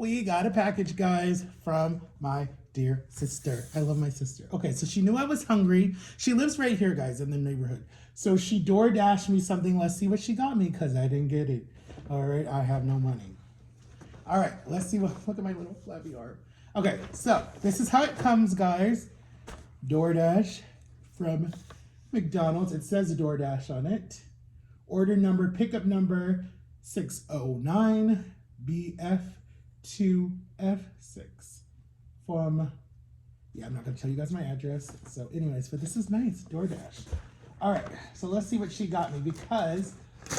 We got a package, guys, from my dear sister. I love my sister. Okay, so she knew I was hungry. She lives right here, guys, in the neighborhood. So she door dashed me something. Let's see what she got me because I didn't get it. All right, I have no money. All right, let's see what. Look at my little flabby arm. Okay, so this is how it comes, guys. DoorDash from McDonald's. It says DoorDash on it. Order number, pickup number 609BF2F6 from, yeah, I'm not going to tell you guys my address. So anyways, but this is nice, DoorDash. All right, so let's see what she got me because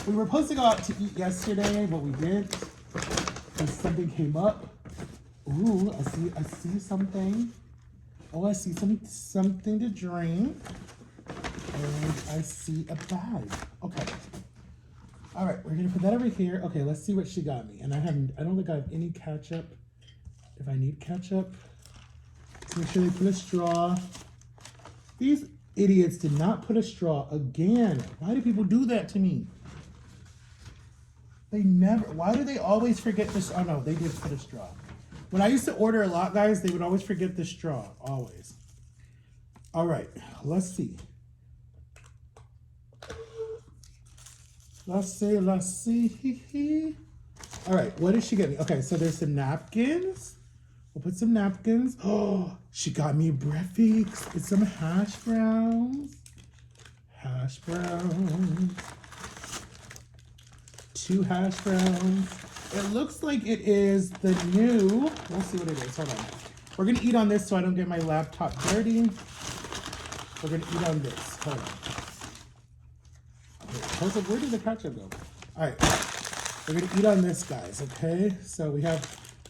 we were supposed to go out to eat yesterday, but we didn't because something came up. Ooh, I see something. Oh, I see something to drink. And I see a bag. Okay. All right, we're gonna put that over here. Okay, let's see what she got me. And I don't think I have any ketchup. If I need ketchup, make sure they put a straw. These idiots did not put a straw again. Why do people do that to me? They never, why do they always forget this? Oh no, they did put a straw. When I used to order a lot, guys, they would always forget the straw, always. All right, let's see. Let's see. All right, what did she get me? Okay, so there's some napkins. We'll put some napkins. Oh, she got me breakfast. It's some hash browns. Hash browns. 2 hash browns. It looks like it is the new, we'll see what it is. Hold on. We're gonna eat on this so I don't get my laptop dirty. We're gonna eat on this. Hold on. Where did the ketchup go? All right, we're gonna eat on this, guys, okay? So we have,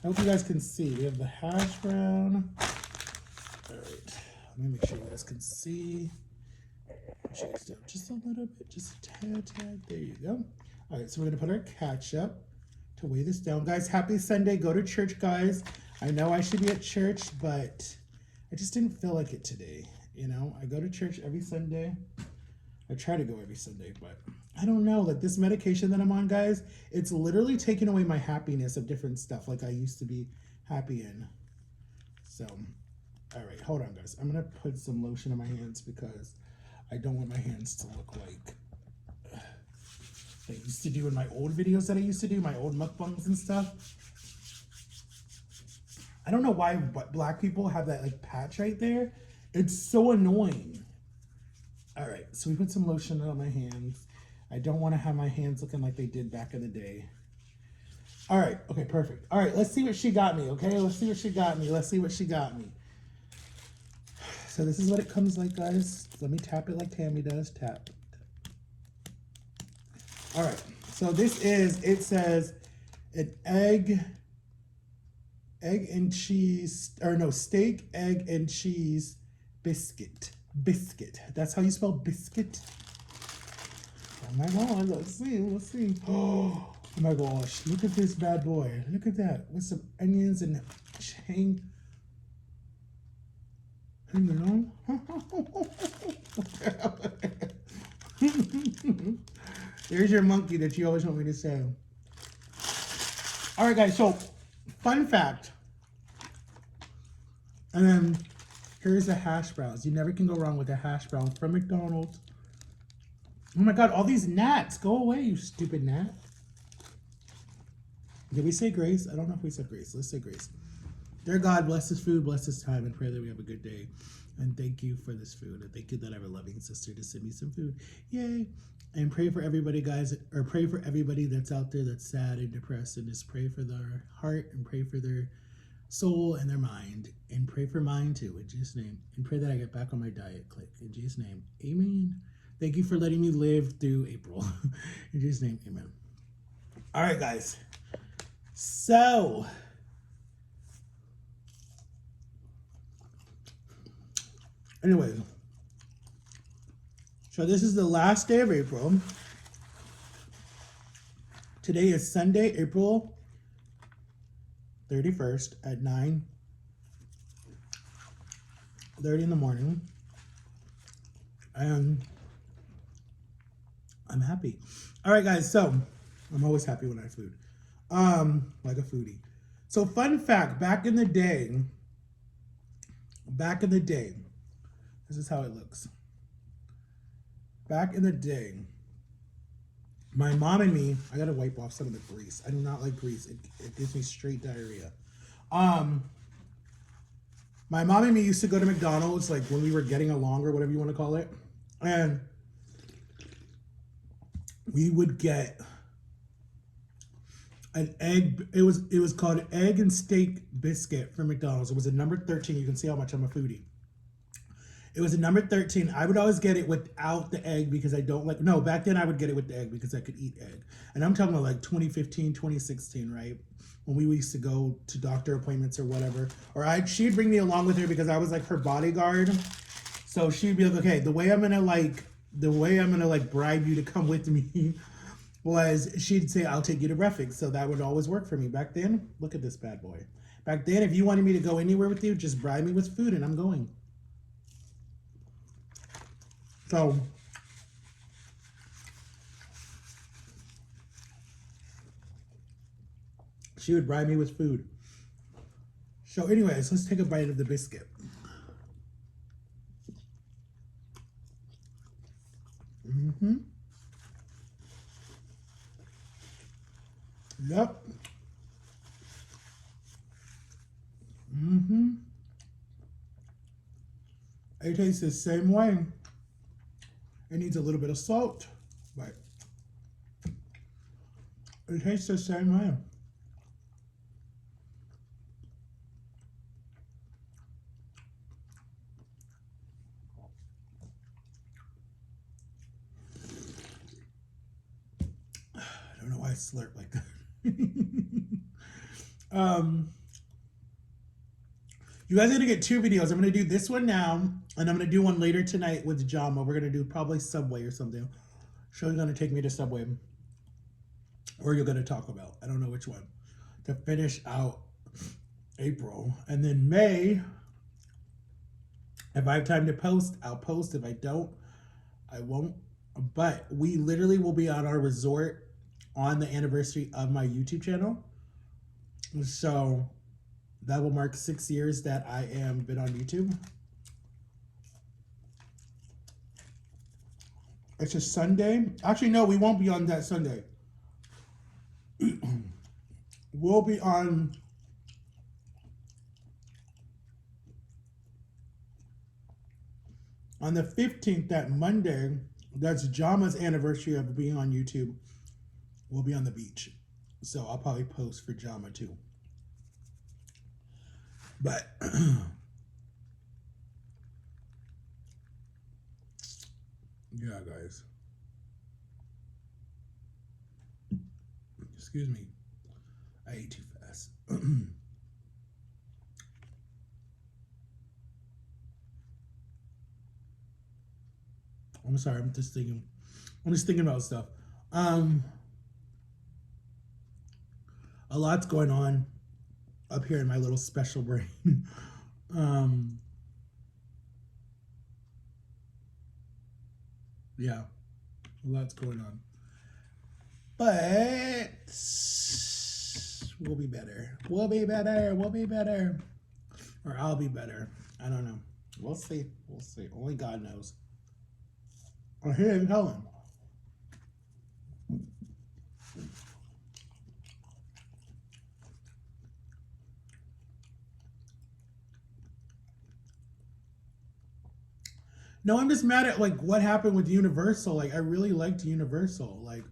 I hope you guys can see, we have the hash brown. All right, let me make sure you guys can see. Just a little bit, just a tad, there you go. All right, so we're gonna put our ketchup to weigh this down. Guys, happy Sunday, go to church, guys. I know I should be at church, but I just didn't feel like it today. You know, I go to church every Sunday. I try to go every Sunday, but I don't know, like this medication that I'm on, guys, it's literally taking away my happiness of different stuff like I used to be happy in. So, all right, hold on, guys. I'm gonna put some lotion on my hands because I don't want my hands to look like I used to do in my old videos that I used to do, my old mukbangs and stuff. I don't know why black people have that like patch right there. It's so annoying. All right, so we put some lotion on my hands. I don't want to have my hands looking like they did back in the day. All right, okay, perfect. All right, let's see what she got me, okay? Let's see what she got me. So this is what it comes like, guys. Let me tap it like Tammy does. Tap. All right, so this is, it says an steak, egg, and cheese biscuit. That's how you spell biscuit. Oh my God, let's see. Oh my gosh, look at this bad boy. Look at that, with some onions and hang on. There's your monkey that you always want me to say. All right, guys, so fun fact. And then here's the hash browns. You never can go wrong with a hash brown from McDonald's. Oh my God, all these gnats. Go away, you stupid gnat. Did we say grace? I don't know if we said grace. Let's say grace. Dear God, bless this food, bless this time, and pray that we have a good day. And thank you for this food. And thank you that I have a loving sister to send me some food. Yay. And pray for everybody, guys, or pray for everybody that's out there that's sad and depressed. And just pray for their heart and pray for their soul and their mind. And pray for mine too, in Jesus' name. And pray that I get back on my diet. Click. In Jesus' name. Amen. Thank you for letting me live through April. In Jesus' name, amen. All right, guys. So, anyway, so this is the last day of April. Today is Sunday, April 31st at 9:30 in the morning. And I'm happy. All right, guys, so I'm always happy when I have food. Like a foodie. So fun fact, back in the day, this is how it looks. Back in the day, my mom and me, I gotta wipe off some of the grease. I do not like grease. It gives me straight diarrhea. My mom and me used to go to McDonald's like when we were getting along or whatever you want to call it. And we would get an egg. It was called egg and steak biscuit from McDonald's. It was a number 13. You can see how much I'm a foodie. It was a number 13. I would always get it without the egg because I don't like, no, back then I would get it with the egg because I could eat egg. And I'm talking about like 2015, 2016, right? When we used to go to doctor appointments or whatever. Or she'd bring me along with her because I was like her bodyguard. So she'd be like, okay, the way I'm gonna bribe you to come with me was she'd say, I'll take you to Refix. So that would always work for me. Back then, look at this bad boy. Back then, if you wanted me to go anywhere with you, just bribe me with food and I'm going. So, she would bribe me with food. So anyways, let's take a bite of the biscuit. Mm-hmm. Yep. Mm-hmm. It tastes the same way. It needs a little bit of salt, but it tastes the same way. I don't know why I slurp like that. You guys are gonna get two videos. I'm gonna do this one now, and I'm gonna do one later tonight with Jama. We're gonna do probably Subway or something. She's gonna take me to Subway, or you're gonna Taco Bell. I don't know which one to finish out April, and then May. If I have time to post, I'll post. If I don't, I won't. But we literally will be on our resort on the anniversary of my YouTube channel. So that will mark 6 years that I am been on YouTube. It's a Sunday. Actually, no, we won't be on that Sunday. We'll be on the 15th, that Monday. That's Jama's anniversary of being on YouTube. We'll be on the beach. So I'll probably post for Jama too. But yeah, guys. Excuse me. I ate too fast. I'm sorry. I'm just thinking about stuff. A lot's going on up here in my little special brain. Yeah, a lot's going on. But we'll be better. We'll be better. We'll be better. Or I'll be better. I don't know. We'll see. We'll see. Only God knows. Oh, here, Helen. No, I'm just mad at like what happened with Universal. Like I really liked Universal. Like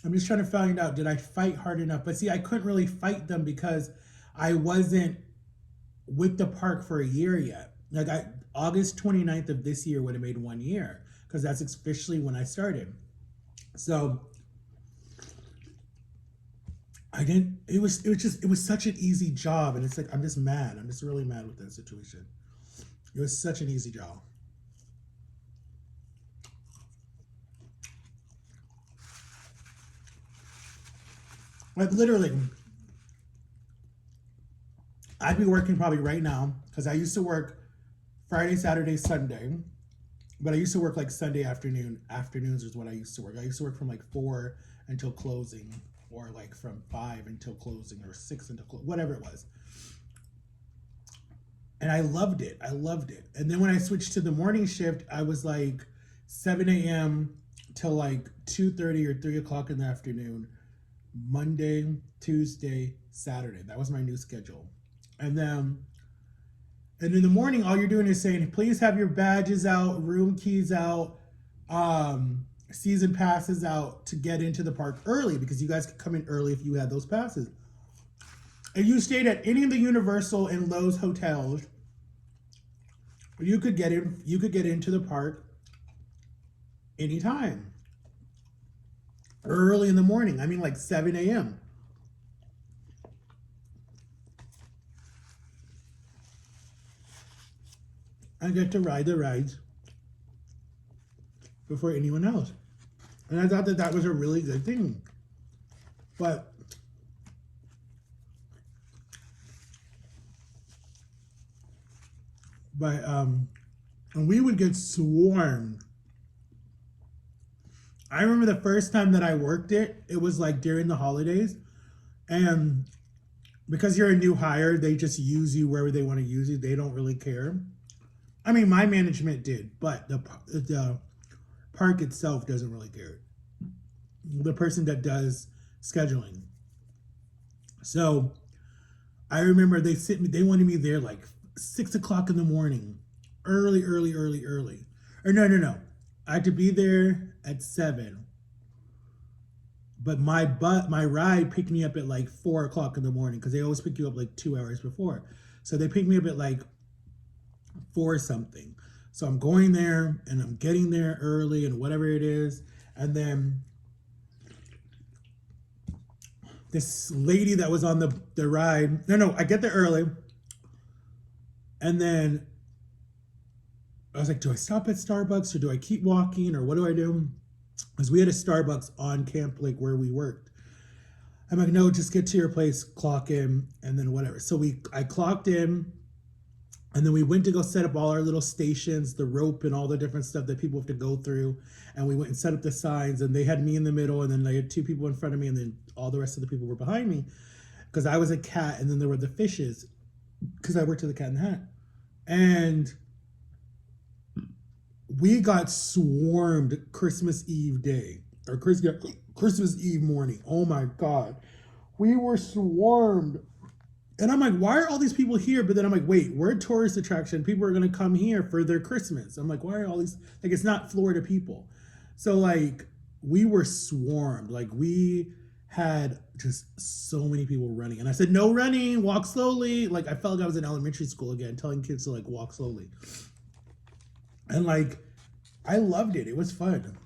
I'm just trying to find out, did I fight hard enough? But see, I couldn't really fight them because I wasn't with the park for a year yet. Like August 29th of this year would have made 1 year because that's officially when I started. So I didn't, it was such an easy job. And it's like, I'm just mad. I'm just really mad with that situation. It was such an easy job. Like literally, I'd be working probably right now because I used to work Friday, Saturday, Sunday, but I used to work like Sunday afternoon. Afternoons is what I used to work. I used to work from like 4 until closing, or like from 5 until closing or 6 until whatever it was. And I loved it. I loved it. And then when I switched to the morning shift, I was like 7 a.m. till like 2:30 or 3 o'clock in the afternoon, Monday, Tuesday, Saturday. That was my new schedule. And in the morning, all you're doing is saying, please have your badges out, room keys out, season passes out to get into the park early, because you guys could come in early if you had those passes. If you stayed at any of the Universal and Lowe's hotels, you could get in. You could get into the park anytime, early in the morning. I mean, like 7 a.m. I get to ride the rides before anyone else, and I thought that that was a really good thing. But and we would get swarmed. I remember the first time that I worked it was like during the holidays, and because you're a new hire, they just use you wherever they want to use you. They don't really care. I mean, my management did, but the park itself doesn't really care. The person that does scheduling. So I remember they wanted me there like 6 o'clock in the morning, early. Or no. I had to be there at 7. But my ride picked me up at like 4 o'clock in the morning, because they always pick you up like 2 hours before. So they picked me up at like 4 something. So I'm going there and I'm getting there early and whatever it is. And then this lady that was on the ride, no, I get there early. And then I was like, do I stop at Starbucks or do I keep walking or what do I do? Because we had a Starbucks on Camp Lake where we worked. I'm like, no, just get to your place, clock in, and then whatever. So I clocked in, and then we went to go set up all our little stations, the rope and all the different stuff that people have to go through. And we went and set up the signs, and they had me in the middle, and then they had 2 people in front of me, and then all the rest of the people were behind me, because I was a cat, and then there were the fishes, because I worked at the Cat in the Hat. And we got swarmed Christmas Eve day, or Christmas Eve morning. Oh my God. We were swarmed. And I'm like, why are all these people here? But then I'm like, wait, we're a tourist attraction. People are going to come here for their Christmas. I'm like, why are all these, like, it's not Florida people. So like, we were swarmed. Like, we had just so many people running. And I said, no running, walk slowly. Like, I felt like I was in elementary school again, telling kids to like walk slowly. And like, I loved it. It was fun.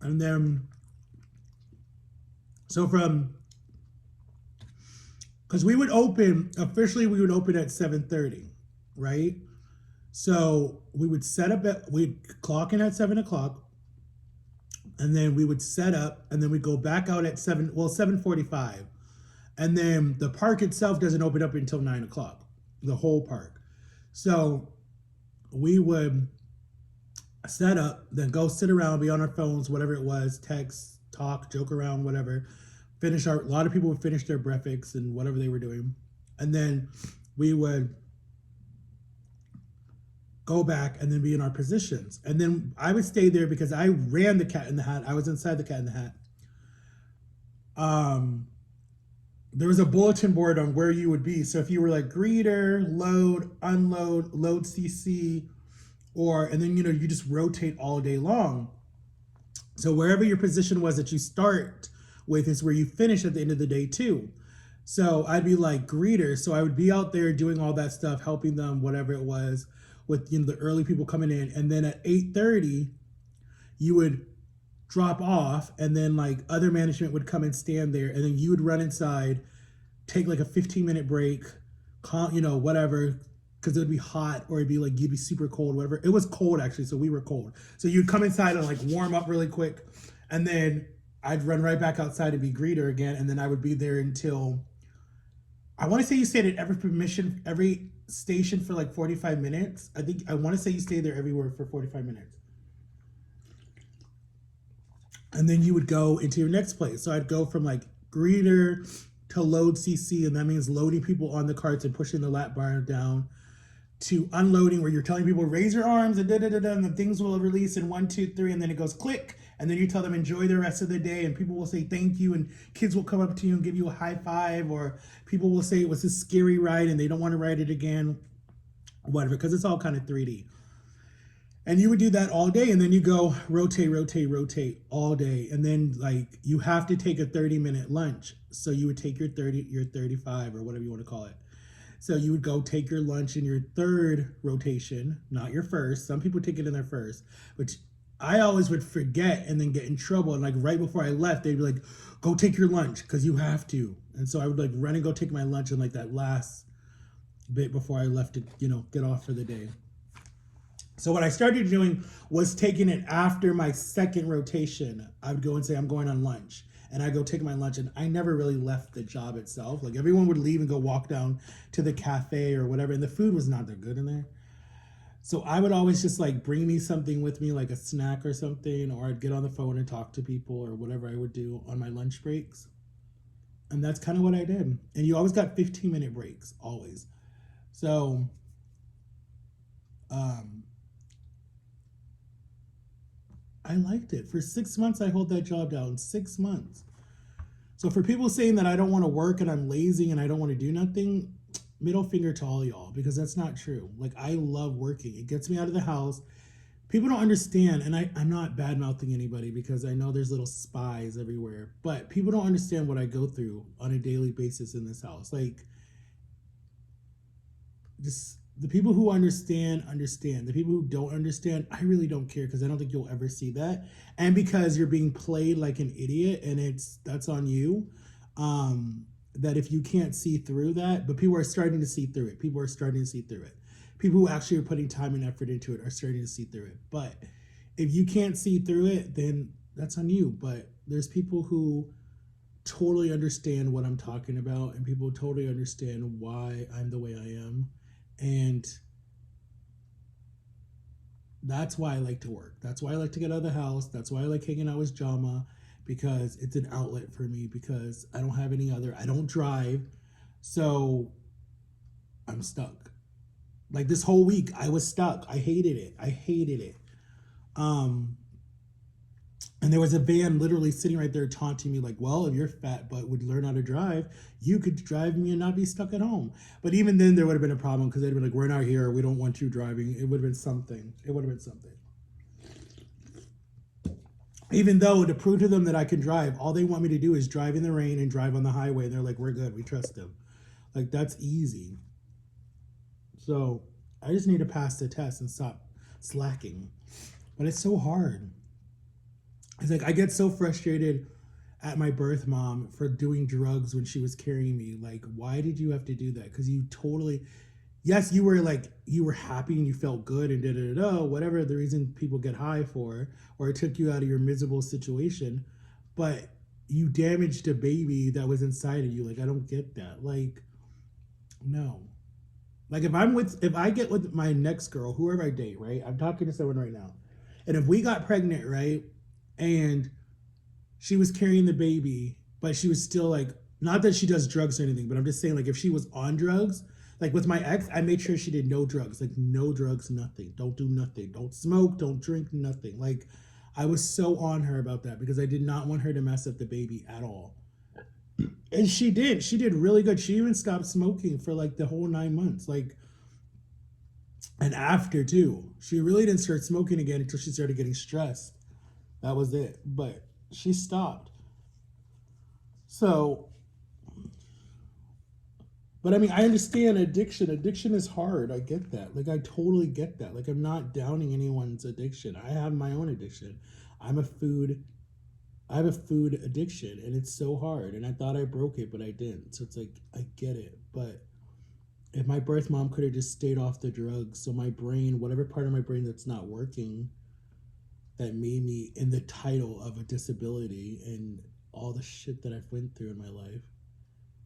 And then, so because we would open, officially we would open at 7:30, right? So we'd clock in at 7 o'clock, and then we would set up, and then we'd go back out at 7:45. And then the park itself doesn't open up until 9 o'clock, the whole park. So we would set up, then go sit around, be on our phones, whatever it was, text, talk, joke around, whatever. A lot of people would finish their breakfast and whatever they were doing. And then we would go back and then be in our positions. And then I would stay there because I ran the Cat in the Hat. I was inside the Cat in the Hat. There was a bulletin board on where you would be. So if you were like greeter, load, unload, load CC, and then, you just rotate all day long. So wherever your position was that you start with is where you finish at the end of the day too. So I'd be like greeter. So I would be out there doing all that stuff, helping them, whatever it was, with the early people coming in. And then at 8:30, you would drop off, and then like other management would come and stand there, and then you would run inside, take like a 15-minute break, whatever, because it would be hot, or it'd be like you'd be super cold, whatever. It was cold actually, so we were cold. So you'd come inside and like warm up really quick, and then I'd run right back outside and be greeter again, and then I would be there until I want to say you stayed at every station for like 45 minutes. I want to say you stayed there everywhere for 45 minutes. And then you would go into your next place. So I'd go from like greeter to load CC, and that means loading people on the carts and pushing the lap bar down, to unloading, where you're telling people raise your arms and and the things will release in 1, 2, 3, and then it goes click, and then you tell them enjoy the rest of the day, and people will say thank you, and kids will come up to you and give you a high five, or people will say it was a scary ride and they don't want to ride it again, whatever, because it's all kind of 3D. And you would do that all day, and then you go rotate all day, and then like you have to take a 30-minute lunch. So you would take your 35 or whatever you want to call it. So you would go take your lunch in your third rotation, not your first. Some people take it in their first, which I always would forget and then get in trouble. And like right before I left, they'd be like, go take your lunch because you have to. And so I would like run and go take my lunch in like that last bit before I left to, get off for the day. So what I started doing was taking it after my second rotation. I would go and say, I'm going on lunch. And I go take my lunch, and I never really left the job itself. Like everyone would leave and go walk down to the cafe or whatever, and the food was not that good in there. So I would always just like bring me something with me, like a snack or something, or I'd get on the phone and talk to people or whatever I would do on my lunch breaks. And that's kind of what I did. And you always got 15-minute breaks, always. So, I liked it. For 6 months, I hold that job down. 6 months. So for people saying that I don't want to work and I'm lazy and I don't want to do nothing, middle finger to all y'all, because that's not true. Like, I love working. It gets me out of the house. People don't understand, and I'm not bad-mouthing anybody because I know there's little spies everywhere, but people don't understand what I go through on a daily basis in this house. Like, just the people who understand. The people who don't understand, I really don't care, because I don't think you'll ever see that. And because you're being played like an idiot, and that's on you. That if you can't see through that, but people are starting to see through it. People who actually are putting time and effort into it are starting to see through it. But if you can't see through it, then that's on you. But there's people who totally understand what I'm talking about, and people totally understand why I'm the way I am. And that's why I like to work. That's why I like to get out of the house. That's why I like hanging out with Jama, because it's an outlet for me, because I don't have any other. I don't drive. So I'm stuck. Like this whole week, I was stuck. I hated it. And there was a van literally sitting right there taunting me like, well, if your fat butt would learn how to drive, you could drive me and not be stuck at home. But even then there would have been a problem, because they'd been like, we're not here. We don't want you driving. It would have been something. Even though to prove to them that I can drive, all they want me to do is drive in the rain and drive on the highway. And they're like, we're good. We trust them. Like, that's easy. So I just need to pass the test and stop slacking. But it's so hard. It's like I get so frustrated at my birth mom for doing drugs when she was carrying me. Like, why did you have to do that? Because you totally, yes, you were happy and you felt good and whatever the reason people get high for, or it took you out of your miserable situation, but you damaged a baby that was inside of you. Like, I don't get that. Like, no. Like, if I get with my next girl, whoever I date, right? I'm talking to someone right now. And if we got pregnant, right? And she was carrying the baby, but she was still like, not that she does drugs or anything, but I'm just saying, like, if she was on drugs, like with my ex, I made sure she did no drugs, like no drugs, nothing. Don't do nothing. Don't smoke, don't drink, nothing. Like, I was so on her about that because I did not want her to mess up the baby at all. And she did. She did really good. She even stopped smoking for like the whole 9 months. Like, and after too, she really didn't start smoking again until she started getting stressed. That was it. But she stopped. So, but I mean, I understand addiction. Addiction is hard. I get that. Like, I totally get that. Like, I'm not downing anyone's addiction. I have my own addiction. I have a food addiction, and it's so hard. And I thought I broke it, but I didn't. So it's like, I get it. But if my birth mom could have just stayed off the drugs, so my brain, whatever part of my brain that's not working, that made me in the title of a disability and all the shit that I've went through in my life,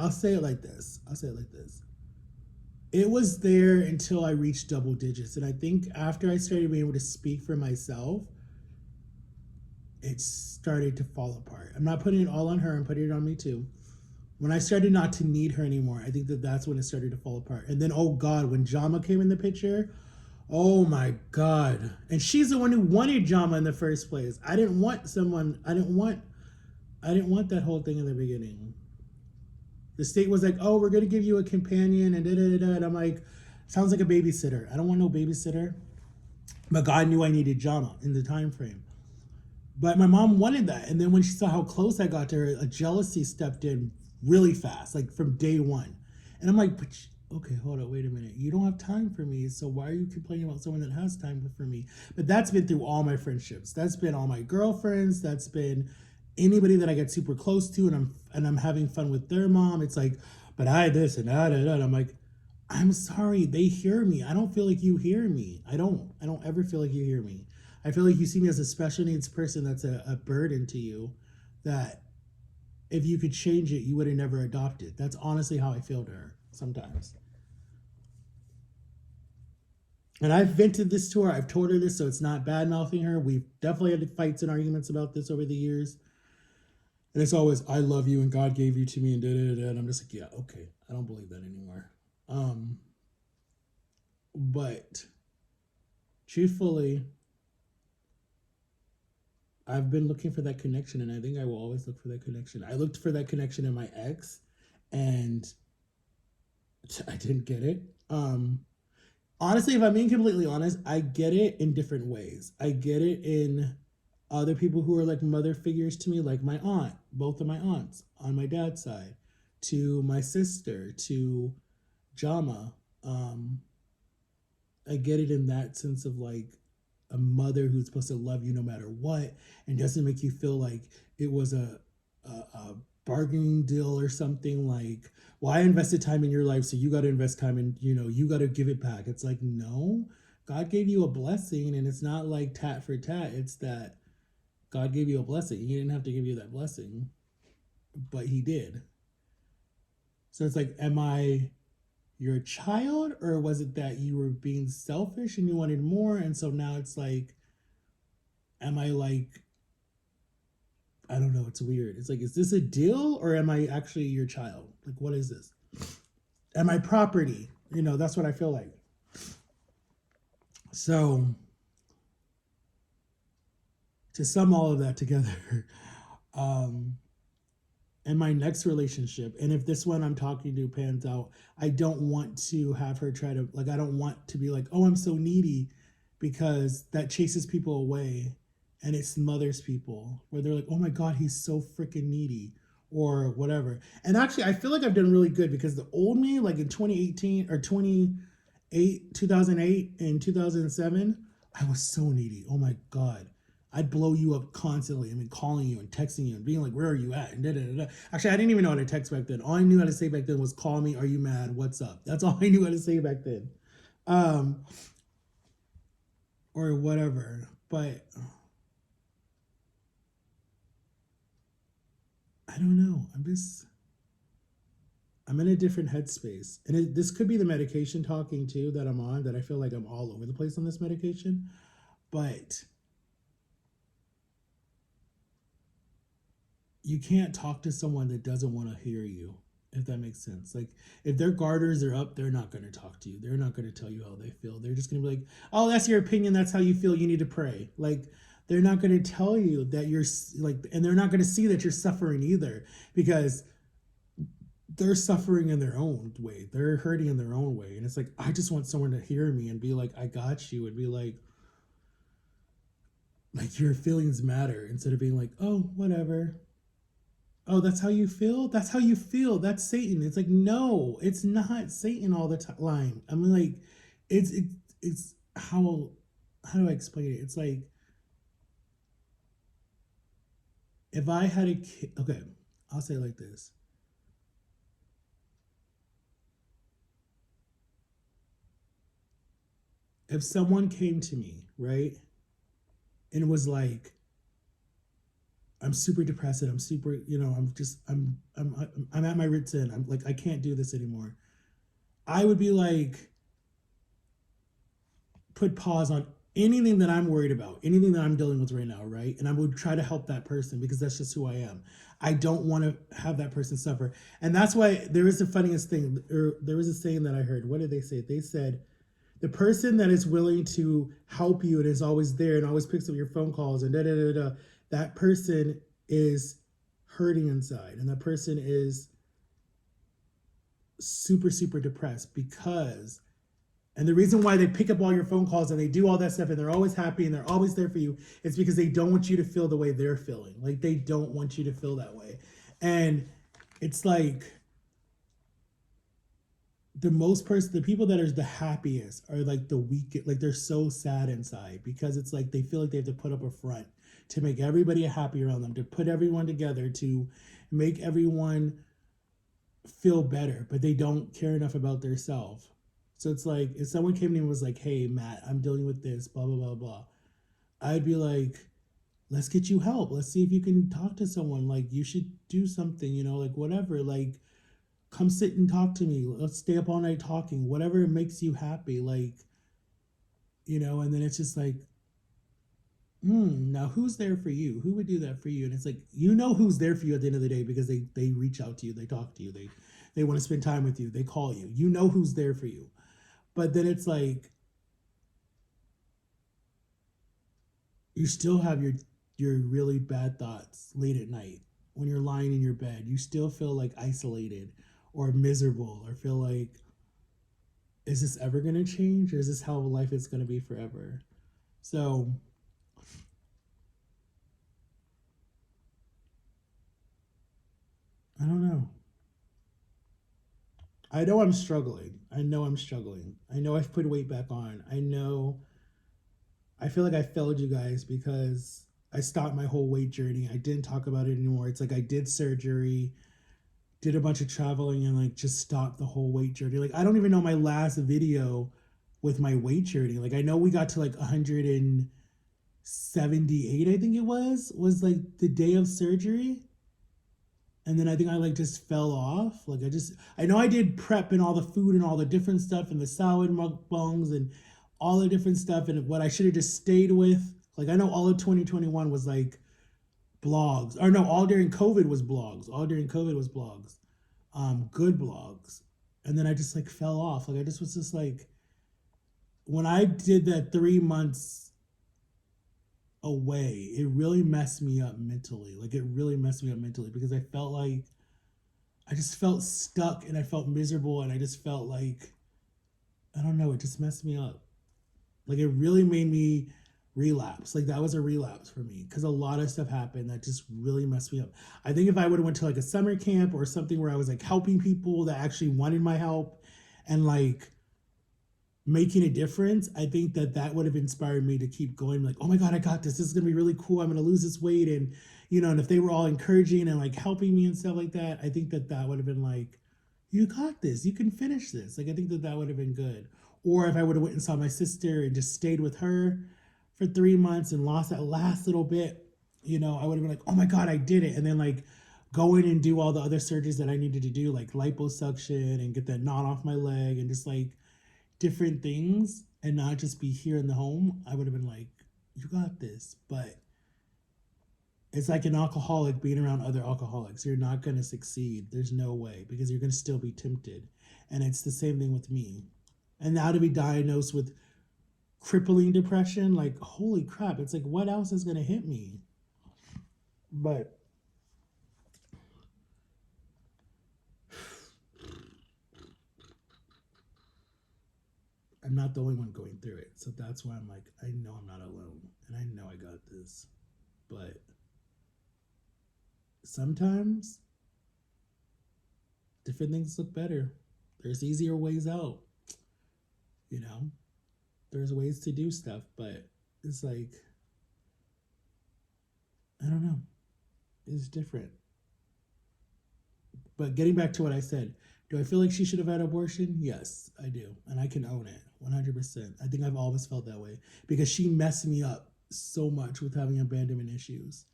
I'll say it like this. I'll say it like this. It was there until I reached double digits. And I think after I started being able to speak for myself, it started to fall apart. I'm not putting it all on her, I'm putting it on me too. When I started not to need her anymore, I think that that's when it started to fall apart. And then, oh God, when Jama came in the picture, oh my God. And she's the one who wanted Jama in the first place. I didn't want that whole thing in the beginning. The state was like, oh, we're going to give you a companion and da-da-da-da. And I'm like, sounds like a babysitter. I don't want no babysitter. But God knew I needed Jama in the time frame. But my mom wanted that. And then when she saw how close I got to her, a jealousy stepped in really fast, like from day one. And I'm like, okay, hold on, wait a minute. You don't have time for me. So why are you complaining about someone that has time for me? But that's been through all my friendships. That's been all my girlfriends. That's been anybody that I get super close to and I'm having fun with their mom. It's like, but I this and that and that. I'm like, I'm sorry, they hear me. I don't feel like you hear me. I don't ever feel like you hear me. I feel like you see me as a special needs person that's a burden to you, that if you could change it, you would have never adopted. That's honestly how I feel to her sometimes. And I've vented this to her. I've told her this, so it's not bad mouthing her. We've definitely had fights and arguments about this over the years. And it's always, I love you and God gave you to me and da-da-da-da. And I'm just like, yeah, okay. I don't believe that anymore. But truthfully, I've been looking for that connection, and I think I will always look for that connection. I looked for that connection in my ex, and I didn't get it. Honestly, if I'm being completely honest, I get it in different ways. I get it in other people who are like mother figures to me, like my aunt, both of my aunts on my dad's side, to my sister, to Jama. I get it in that sense of like a mother who's supposed to love you no matter what and doesn't make you feel like it was a bargaining deal or something, like, well, I invested time in your life, so you got to invest time in, you got to give it back. It's like, no, God gave you a blessing, and it's not like tat for tat. It's that God gave you a blessing. He didn't have to give you that blessing, but he did. So it's like, am I your child, or was it that you were being selfish and you wanted more? And so now it's like, am I like, I don't know, it's weird. It's like, is this a deal, or am I actually your child? Like, what is this? Am I property? That's what I feel like. So to sum all of that together, in my next relationship, and if this one I'm talking to pans out, I don't want to have her try to, like, I don't want to be like, oh, I'm so needy, because that chases people away and it smothers people, where they're like, oh my God, he's so freaking needy or whatever. And actually, I feel like I've done really good, because the old me, like in 2018 or 2008 and 2007, I was so needy. Oh my God. I'd blow you up constantly. I mean, calling you and texting you and being like, where are you at? And da, da, da, da. Actually, I didn't even know how to text back then. All I knew how to say back then was, call me. Are you mad? What's up? That's all I knew how to say back then. Or whatever. But I don't know. I'm in a different headspace. And this could be the medication talking too that I'm on, that I feel like I'm all over the place on this medication. But you can't talk to someone that doesn't want to hear you, if that makes sense. Like, if their garters are up, they're not going to talk to you. They're not going to tell you how they feel. They're just going to be like, oh, that's your opinion. That's how you feel. You need to pray. Like, they're not going to tell you that you're like, and they're not going to see that you're suffering either, because they're suffering in their own way. They're hurting in their own way. And it's like, I just want someone to hear me and be like, I got you, and be like your feelings matter, instead of being like, oh, whatever. Oh, that's how you feel? That's how you feel. That's Satan. It's like, no, it's not Satan all the time. I mean, like, it's how do I explain it? It's like, if I had a kid, okay, I'll say it like this. If someone came to me, right, and was like, I'm super depressed. I'm super, I'm at my wits end. I'm like, I can't do this anymore. I would be like, put pause on anything that I'm worried about, anything that I'm dealing with right now, right? And I would try to help that person because that's just who I am. I don't want to have that person suffer. And that's why there is the funniest thing, or there was a saying that I heard. What did they say? They said, the person that is willing to help you and is always there and always picks up your phone calls and da da da da, that person is hurting inside. And that person is super, super depressed because, and the reason why they pick up all your phone calls and they do all that stuff and they're always happy and they're always there for you is because they don't want you to feel the way they're feeling. Like they don't want you to feel that way. And it's like the people that are the happiest are like the weakest, like they're so sad inside because it's like they feel like they have to put up a front to make everybody happy around them, to put everyone together, to make everyone feel better, but they don't care enough about their self. So it's like if someone came to me and was like, "Hey, Matt, I'm dealing with this, blah blah blah blah," I'd be like, "Let's get you help. Let's see if you can talk to someone. Like you should do something, like whatever. Like come sit and talk to me. Let's stay up all night talking. Whatever makes you happy. Like, And then it's just like, now who's there for you? Who would do that for you? And it's like, who's there for you at the end of the day because they reach out to you, they talk to you, they want to spend time with you, they call you. You know who's there for you. But then it's like you still have your really bad thoughts late at night when you're lying in your bed. You still feel like isolated or miserable or feel like, is this ever going to change or is this how life is going to be forever? So I don't know. I know I'm struggling. I know I'm struggling. I know I've put weight back on. I feel like I failed you guys because I stopped my whole weight journey. I didn't talk about it anymore. It's like I did surgery, did a bunch of traveling, and like just stopped the whole weight journey. Like I don't even know my last video with my weight journey. Like I know we got to like 178, I think it was like the day of surgery. And then I think I like just fell off. Like I know I did prep and all the food and all the different stuff and the salad mukbangs and all the different stuff and what I should have just stayed with. Like I know all of 2021 was like blogs, or no, all during COVID was blogs. All during COVID was blogs, good blogs. And then I just like fell off. Like I just was just like, when I did that 3 months away, it really messed me up mentally. Like it really messed me up mentally because I felt like I just felt stuck and I felt miserable and I just felt like, I don't know, it just messed me up. Like it really made me relapse. Like that was a relapse for me because a lot of stuff happened that just really messed me up. I think if I would have went to like a summer camp or something where I was like helping people that actually wanted my help and like making a difference, I think that would have inspired me to keep going. Like, oh my God, I got this. This is gonna be really cool. I'm gonna lose this weight, and and if they were all encouraging and like helping me and stuff like that, I think that would have been like, you got this. You can finish this. Like, I think that would have been good. Or if I would have went and saw my sister and just stayed with her for 3 months and lost that last little bit, I would have been like, oh my God, I did it. And then like go in and do all the other surgeries that I needed to do, like liposuction and get that knot off my leg and just like different things and not just be here in the home. I would have been like, you got this. But it's like an alcoholic being around other alcoholics. You're not going to succeed. There's no way because you're going to still be tempted. And it's the same thing with me. And now to be diagnosed with crippling depression, like, holy crap. It's like, what else is going to hit me? But I'm not the only one going through it. So that's why I'm like, I know I'm not alone. And I know I got this. But sometimes different things look better. There's easier ways out. There's ways to do stuff, but it's like, I don't know. It's different. But getting back to what I said, do I feel like she should have had an abortion? Yes, I do. And I can own it 100%. I think I've always felt that way because she messed me up so much with having abandonment issues.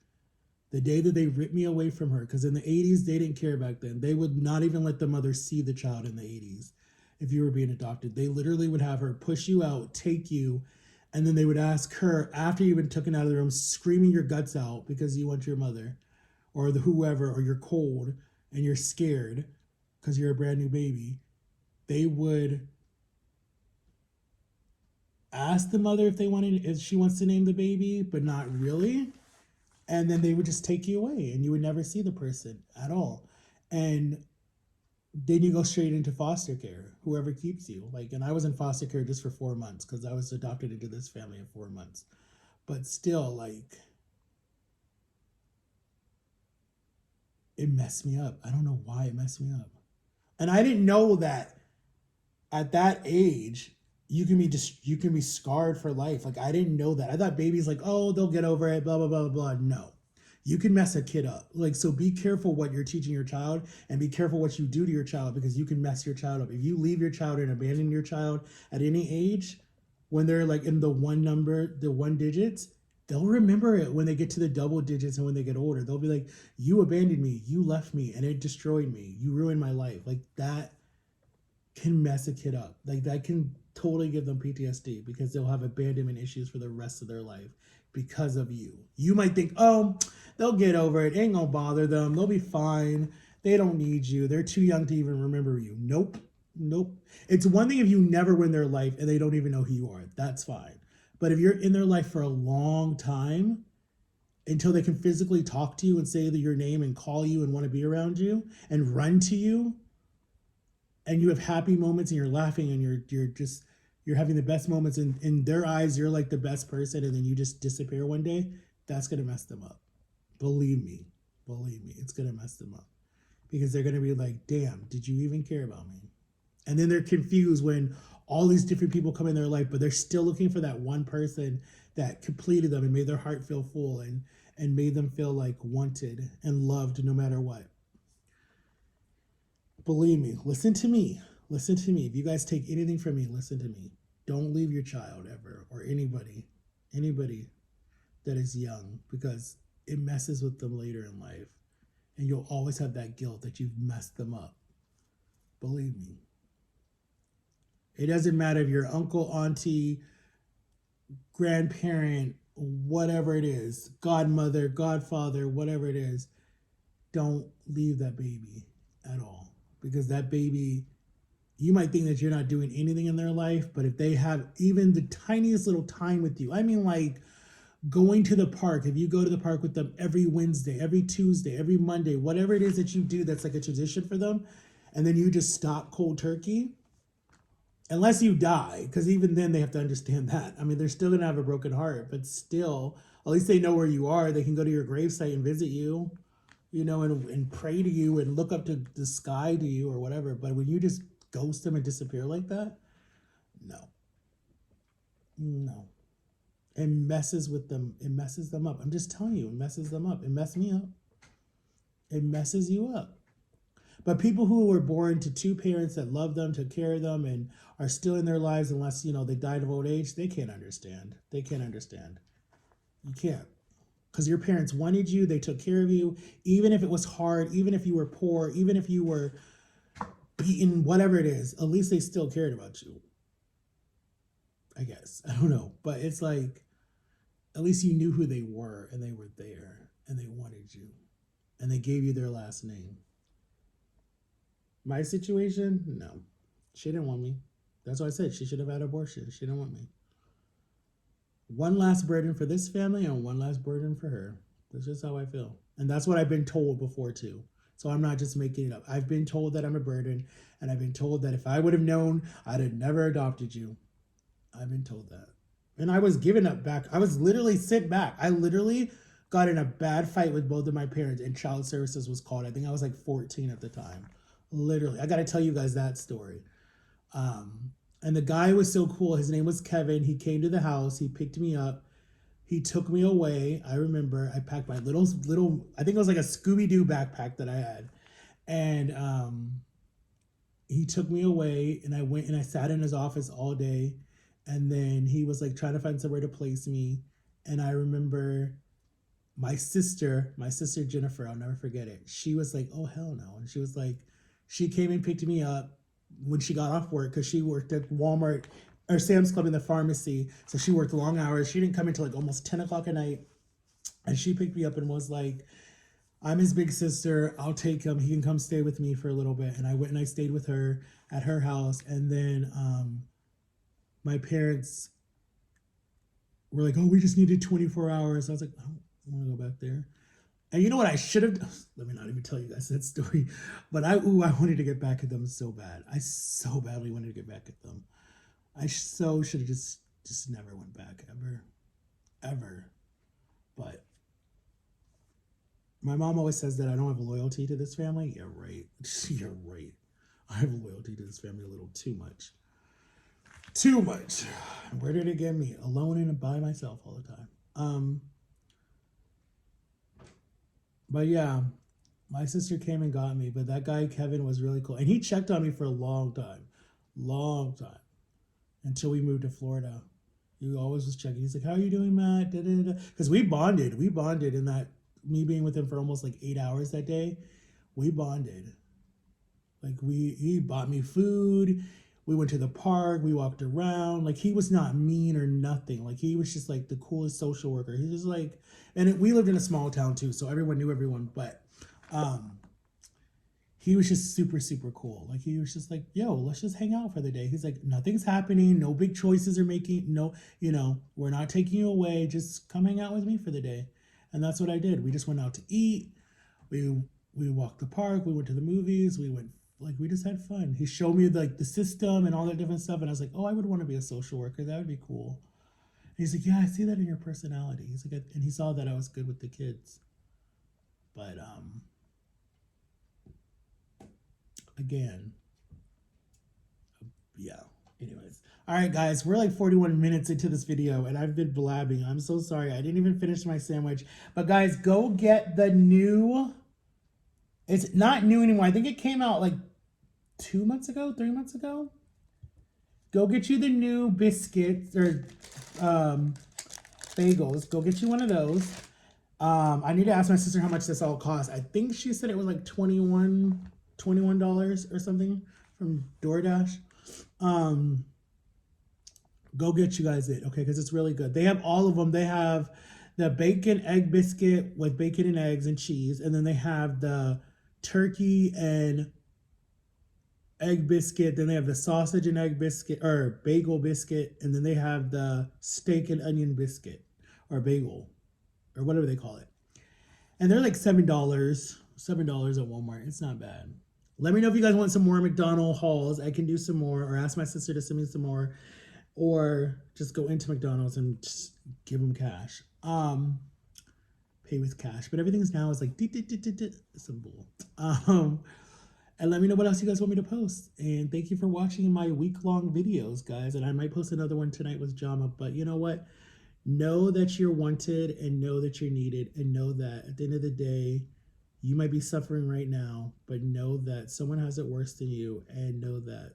The day that they ripped me away from her, because in the 80s, they didn't care back then. They would not even let the mother see the child in the 80s if you were being adopted. They literally would have her push you out, take you, and then they would ask her, after you've been taken out of the room, screaming your guts out because you want your mother or the whoever, or you're cold and you're scared because you're a brand new baby. They would ask the mother if she wants to name the baby, but not really. And then they would just take you away and you would never see the person at all. And then you go straight into foster care, whoever keeps you. Like, and I was in foster care just for 4 months because I was adopted into this family in 4 months. But still, like, it messed me up. I don't know why it messed me up. And I didn't know that at that age, you can be scarred for life. Like, I didn't know that. I thought babies, like, oh, they'll get over it, blah, blah, blah, blah. No. You can mess a kid up. Like, so be careful what you're teaching your child and be careful what you do to your child, because you can mess your child up. If you leave your child and abandon your child at any age, when they're like in the one digits, they'll remember it when they get to the double digits and when they get older. They'll be like, you abandoned me, you left me, and it destroyed me. You ruined my life. Like, that can mess a kid up. Like, that can totally give them PTSD because they'll have abandonment issues for the rest of their life because of you. You might think, oh, they'll get over it. It ain't gonna bother them. They'll be fine. They don't need you. They're too young to even remember you. Nope. Nope. It's one thing if you never win their life and they don't even know who you are. That's fine. But if you're in their life for a long time, until they can physically talk to you and say your name and call you and want to be around you and run to you, and you have happy moments and you're laughing and you're having the best moments, in their eyes you're like the best person, and then you just disappear one day, that's going to mess them up. Believe me, it's going to mess them up, because they're going to be like, damn, did you even care about me? And then they're confused when all these different people come in their life, but they're still looking for that one person that completed them and made their heart feel full and made them feel like wanted and loved no matter what. Believe me, listen to me. If you guys take anything from me, listen to me. Don't leave your child ever, or anybody that is young, because it messes with them later in life. And you'll always have that guilt that you've messed them up. Believe me. It doesn't matter if you're uncle, auntie, grandparent, whatever it is, godmother, godfather, whatever it is. Don't leave that baby at all. Because that baby, you might think that you're not doing anything in their life, but if they have even the tiniest little time with you, I mean, like going to the park, if you go to the park with them every Wednesday, every Tuesday, every Monday, whatever it is that you do that's like a tradition for them, and then you just stop cold turkey, unless you die, because even then they have to understand that. I mean, they're still going to have a broken heart, but still, at least they know where you are. They can go to your gravesite and visit you, and pray to you and look up to the sky to you or whatever. But when you just ghost them and disappear like that, no. It messes with them. It messes them up. I'm just telling you, it messes them up. It messed me up. It messes you up. But people who were born to two parents that love them, took care of them, and are still in their lives, unless, they died of old age, they can't understand. You can't. Because your parents wanted you, they took care of you, even if it was hard, even if you were poor, even if you were beaten, whatever it is, at least they still cared about you. I guess. I don't know. But it's like, at least you knew who they were, and they were there, and they wanted you, and they gave you their last name. My situation? No. She didn't want me. That's why I said she should have had abortion. She didn't want me. One last burden for this family and one last burden for her. That's just how I feel. And that's what I've been told before too. So I'm not just making it up. I've been told that I'm a burden, and I've been told that if I would have known, I'd have never adopted you. I've been told that. And I was given up back. I was literally sent back. I literally got in a bad fight with both of my parents, and child services was called. I think I was like 14 at the time. Literally. I got to tell you guys that story. And the guy was so cool. His name was Kevin. He came to the house. He picked me up. He took me away. I remember I packed my little, I think it was like a Scooby-Doo backpack that I had. And he took me away, and I went and I sat in his office all day. And then he was like trying to find somewhere to place me. And I remember my sister Jennifer, I'll never forget it. She was like, "Oh hell no!" And she was like, she came and picked me up when she got off work because she worked at Walmart or Sam's Club in the pharmacy, so she worked long hours. She didn't come until like almost 10 o'clock at night, and she picked me up and was like, "I'm his big sister. I'll take him. He can come stay with me for a little bit." And I went and I stayed with her at her house, and then my parents were like, "Oh, we just needed 24 hours." I was like, "I don't want to go back there." And you know what I should have done? Let me not even tell you guys that story. But I wanted to get back at them so bad. I so badly wanted to get back at them. I so should have just never went back ever. Ever. But my mom always says that I don't have loyalty to this family. You're right. You're right. I have loyalty to this family a little too much. Too much. Where did it get me? Alone and by myself all the time. But yeah, my sister came and got me, but that guy Kevin was really cool, and he checked on me for a long time, until we moved to Florida. He always was checking. He's like, "How are you doing, Matt?" Because we bonded. We bonded in that, me being with him for almost like 8 hours that day. We bonded. Like he bought me food. We went to the park. We walked around. Like he was not mean or nothing. Like he was just like the coolest social worker. He was like, and we lived in a small town too, so everyone knew everyone. But he was just super super cool. Like he was just like, "Yo, let's just hang out for the day." He's like, "Nothing's happening. No big choices are making. No, we're not taking you away. Just come hang out with me for the day." And that's what I did. We just went out to eat. We we walked the park. We went to the movies. We just had fun. He showed me like the system and all that different stuff, and I was like, "Oh, I would want to be a social worker. That would be cool." And he's like, "Yeah, I see that in your personality." He's like, and he saw that I was good with the kids. But again, yeah. Anyways, all right, guys, we're like 41 minutes into this video, and I've been blabbing. I'm so sorry. I didn't even finish my sandwich. But guys, go get the new. It's not new anymore. I think it came out like 2 months ago, 3 months ago. Go get you the new biscuits or bagels. Go get you one of those. I need to ask my sister how much this all costs. I think she said it was like $21 or something from DoorDash. Go get you guys it, okay? Because it's really good. They have all of them. They have the bacon egg biscuit with bacon and eggs and cheese, and then they have the turkey and egg biscuit. Then they have the sausage and egg biscuit or bagel biscuit, and then they have the steak and onion biscuit or bagel or whatever they call it. And they're like $7, $7 at Walmart. It's not bad. Let me know if you guys want some more McDonald's hauls. I can do some more, or ask my sister to send me some more, or just go into McDonald's and just give them cash. Pay with cash, but everything's now is like some bull. And let me know what else you guys want me to post. And thank you for watching my week-long videos, guys. And I might post another one tonight with Jama. But you know what? Know that you're wanted, and know that you're needed, and know that at the end of the day, you might be suffering right now, but know that someone has it worse than you, and know that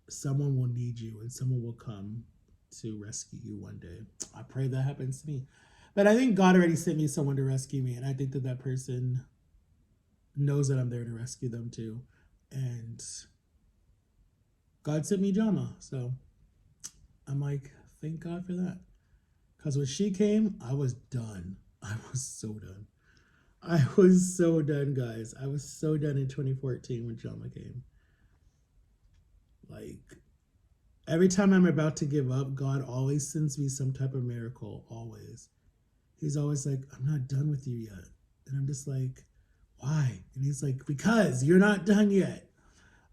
someone will need you and someone will come to rescue you one day. I pray that happens to me. But I think God already sent me someone to rescue me, and I think that that person knows that I'm there to rescue them too. And God sent me Jama. So I'm like, thank God for that. Because when she came, I was done. I was so done. I was so done, guys. I was so done in 2014 when Jama came. Like, every time I'm about to give up, God always sends me some type of miracle. Always. He's always like, "I'm not done with you yet." And I'm just like, "Why?" And he's like, "Because you're not done yet.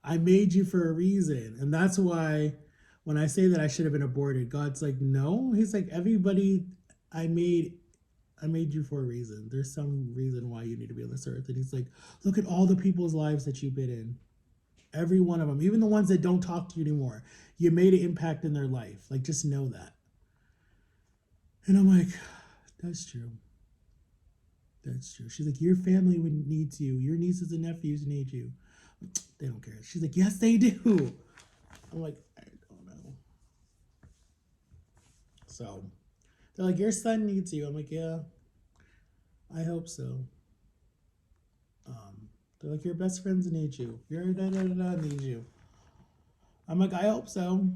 I made you for a reason." And that's why when I say that I should have been aborted, God's like, "No." He's like, "Everybody I made you for a reason. There's some reason why you need to be on this earth." And he's like, "Look at all the people's lives that you've been in. Every one of them, even the ones that don't talk to you anymore. You made an impact in their life. Like, just know that." And I'm like, that's true. That's true. She's like, "Your family needs you. Your nieces and nephews need you." They don't care. She's like, "Yes, they do." I'm like, I don't know. So, They're like, your son needs you. I'm like, yeah, I hope so. They're like, your best friends need you. Your da da da da need you. I'm like, I hope so.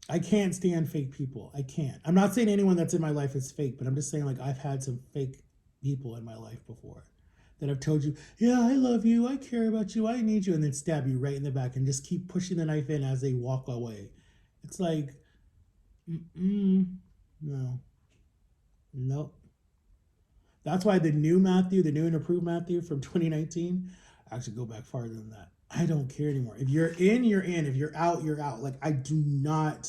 I can't stand fake people. I can't. I'm not saying anyone that's in my life is fake, but I'm just saying like I've had some fake people in my life before that have told you, yeah, I love you, I care about you, I need you, and then stab you right in the back and just keep pushing the knife in as they walk away. It's like, no, nope. That's why the new Matthew, the new and approved Matthew from 2019, actually go back farther than that. I don't care anymore. If you're in, you're in. If you're out, you're out. Like I do not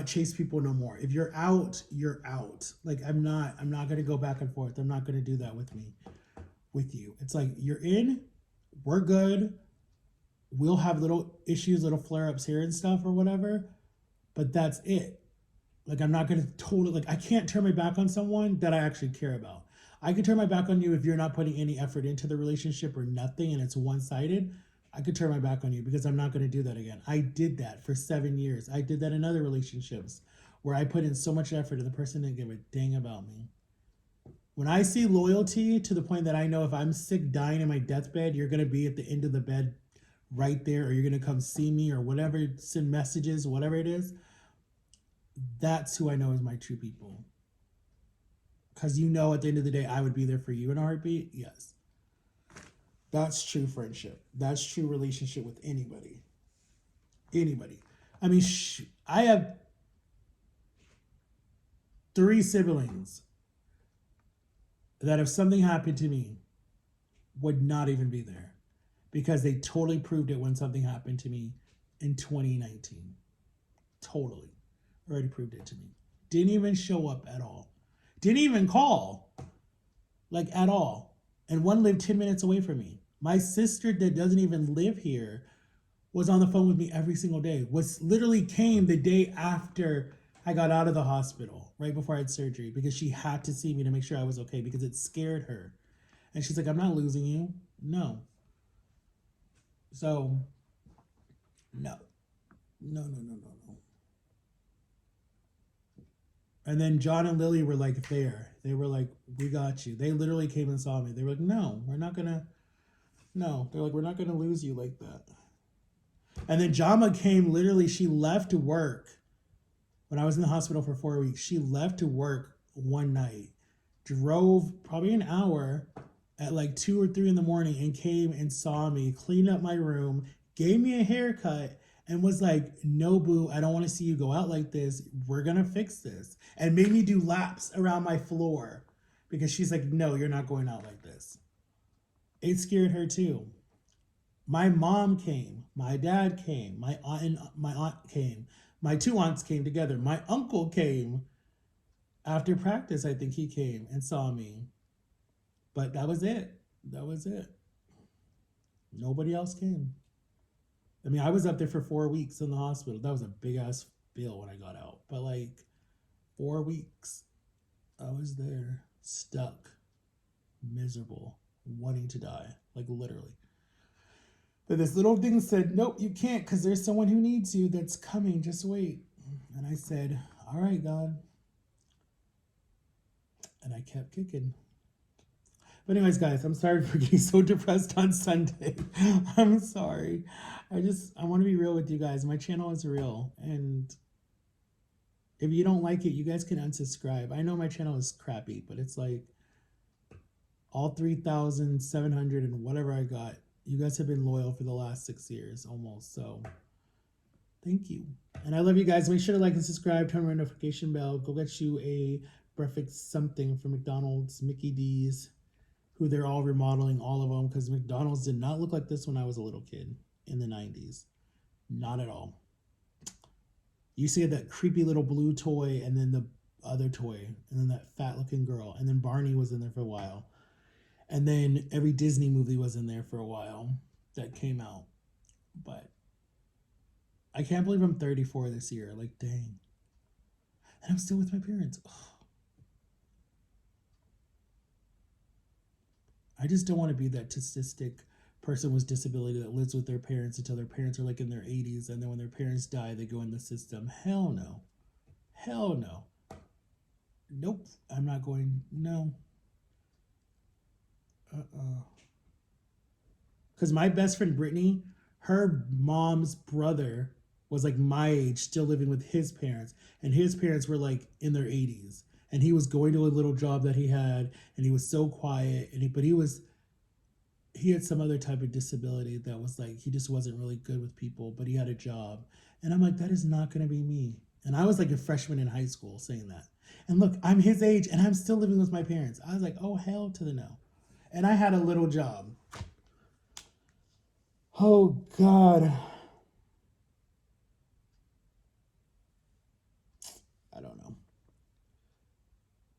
chase people no more. If you're out, you're out. Like I'm not gonna go back and forth. I'm not gonna do that with you. It's like you're in, we're good. We'll have little issues, little flare-ups here and stuff or whatever, but that's it. Like I'm not gonna totally like I can't turn my back on someone that I actually care about. I can turn my back on you if you're not putting any effort into the relationship or nothing and it's one-sided. I could turn my back on you because I'm not going to do that again. I did that for 7 years. I did that in other relationships where I put in so much effort and the person didn't give a dang about me. When I see loyalty to the point that I know if I'm sick, dying in my deathbed, you're going to be at the end of the bed right there, or you're going to come see me or whatever, send messages, whatever it is, that's who I know is my true people. Because you know at the end of the day, I would be there for you in a heartbeat. Yes. That's true friendship. That's true relationship with anybody. Anybody. I mean, I have 3 siblings that if something happened to me would not even be there because they totally proved it when something happened to me in 2019. Totally. Already proved it to me. Didn't even show up at all. Didn't even call. Like at all. And one lived 10 minutes away from me. My sister that doesn't even live here was on the phone with me every single day. Was literally came the day after I got out of the hospital, right before I had surgery, because she had to see me to make sure I was okay because it scared her. And she's like, I'm not losing you. No. So, no. No. And then John and Lily were like there. They were like, we got you. They literally came and saw me. They were like, no, we're not going to. No. They're like, we're not going to lose you like that. And then Jama came literally, she left to work when I was in the hospital for 4 weeks. She left to work one night, drove probably an hour at like 2 or 3 in the morning and came and saw me, cleaned up my room, gave me a haircut, and was like, no, boo, I don't want to see you go out like this. We're going to fix this. And made me do laps around my floor because she's like, no, you're not going out like this. It scared her too. My mom came, my dad came, my aunt came, my 2 aunts came together. My uncle came after practice. I think he came and saw me, but that was it. That was it. Nobody else came. I mean, I was up there for 4 weeks in the hospital. That was a big ass bill when I got out, but like 4 weeks, I was there, stuck, miserable, wanting to die, like literally. But this little thing said, nope, you can't because there's someone who needs you that's coming. Just wait. And I said, all right, God. And I kept kicking. But anyways, guys, I'm sorry for getting so depressed on Sunday. I'm sorry. I want to be real with you guys. My channel is real. And if you don't like it, you guys can unsubscribe. I know my channel is crappy, but it's like all 3,700 and whatever I got. You guys have been loyal for the last 6 years almost. So thank you. And I love you guys. Make sure to like and subscribe. Turn on the notification bell. Go get you a breakfast something from McDonald's, Mickey D's, who they're all remodeling, all of them, because McDonald's did not look like this when I was a little kid in the 90s. Not at all. You see that creepy little blue toy and then the other toy and then that fat looking girl. And then Barney was in there for a while. And then every Disney movie was in there for a while that came out. But I can't believe I'm 34 this year. Like, dang. And I'm still with my parents. Ugh. I just don't want to be that statistic person with disability that lives with their parents until their parents are like in their 80s. And then when their parents die, they go in the system. Hell no. Hell no. Nope, I'm not going. No. Because my best friend Brittany, her mom's brother was like my age, still living with his parents, and his parents were like in their 80s, and he was going to a little job that he had, and he was so quiet, but he had some other type of disability that was like he just wasn't really good with people, but he had a job, and I'm like, that is not going to be me. And I was like a freshman in high school saying that. And look, I'm his age, and I'm still living with my parents. I was like, oh hell to the no. And I had a little job. Oh God. I don't know.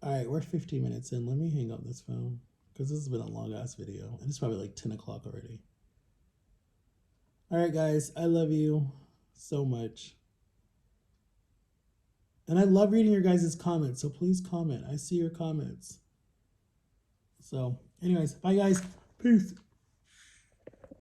All right, we're 15 minutes in. Let me hang up this phone because this has been a long ass video, and it's probably like 10 o'clock already. All right, guys, I love you so much. And I love reading your guys' comments, so please comment. I see your comments. So, anyways, bye, guys. Peace.